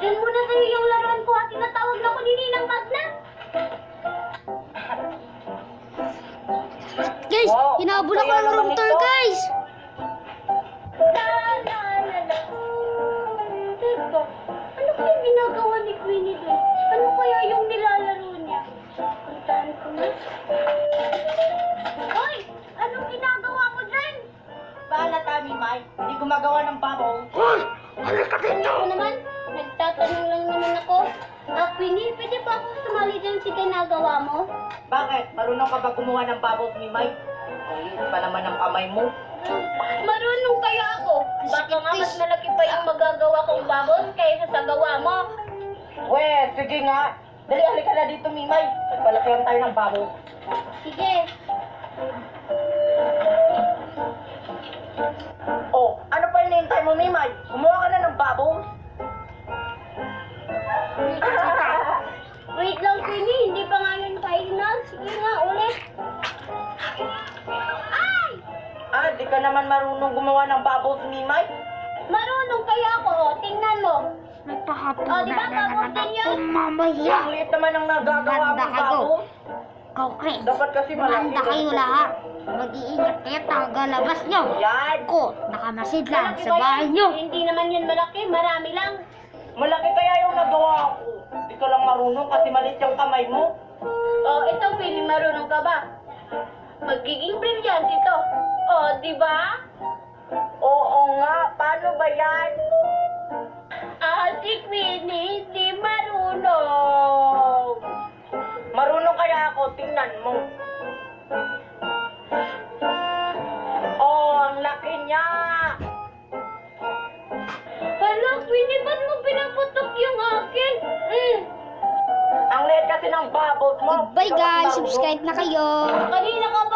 Diyan muna sa'yo yung laruan ko at tinatawag na ko ni Ninang Magna. Guys, Wow, hinabol ako kaya ng room naman tour, ito. guys. La la la la. Teka, ano kaya ginagawa ni Queenie doon? Ano kaya yung nilalaro niya? Puntahan ko na. Hoy! Anong ginagawa mo dyan? Bahala kami, Mike. Hindi gumagawa ng bubble. Ano ko naman? Nagtatanong lang naman ako. Queenie, pwede ba ako sumali dyan sa ginagawa mo? Bakit? Marunong ka ba gumawa ng bubbles ni Mike? Ay, pa naman ang kamay mo. Marunong kaya ako. Baka nga mas malaki pa yung magagawa kong bubbles kaysa sa gawa mo. Weh, sige nga. Dali, halika na dito, Mimay. Nagpalaki lang tayo ng bubbles. Sige. Oh, ano pa hinihintay mo, Mimay? Gumawa ka na ng bubbles? Wait lang, Queenie. Hindi pa nga yun final. Sige nga, ulit. Ay! Ah, di ka naman marunong gumawa ng bubbles, Mimay? Marunong kaya ako. Oh. Tingnan mo. Nagpahatulan Oh, di ba, na naman bubbles din yun? ako, mamaya. Ang liit naman ang nagagawa Maganda mong kayo. bubbles. Ikaw, Chris. Dapat kasi malaki. Maganda kayo lahat. Mag-iingat kayo tagalabas nyo. Yan. Ako, nakamasid lang Malaki sa ba bahay yan? nyo. Hindi naman yun malaki. Marami lang. Malaki kaya yung nagawa ko. Di ka lang marunong kasi maliit yung kamay mo. Oh, ito, Queenie. Marunong ka ba? Magiging brilliant ito. Oh, di ba? Oo nga. Paano ba yan? Si Queenie hindi marunong. Marunong kaya ako. Tingnan mo. Oh, ang laki niya. Hala, Queenie, ba't mo pinaputok yung akin? Ang liit kasi ng bubbles mo. Goodbye, Ikaw ang guys. marunong. Subscribe na kayo. Kanina ka pa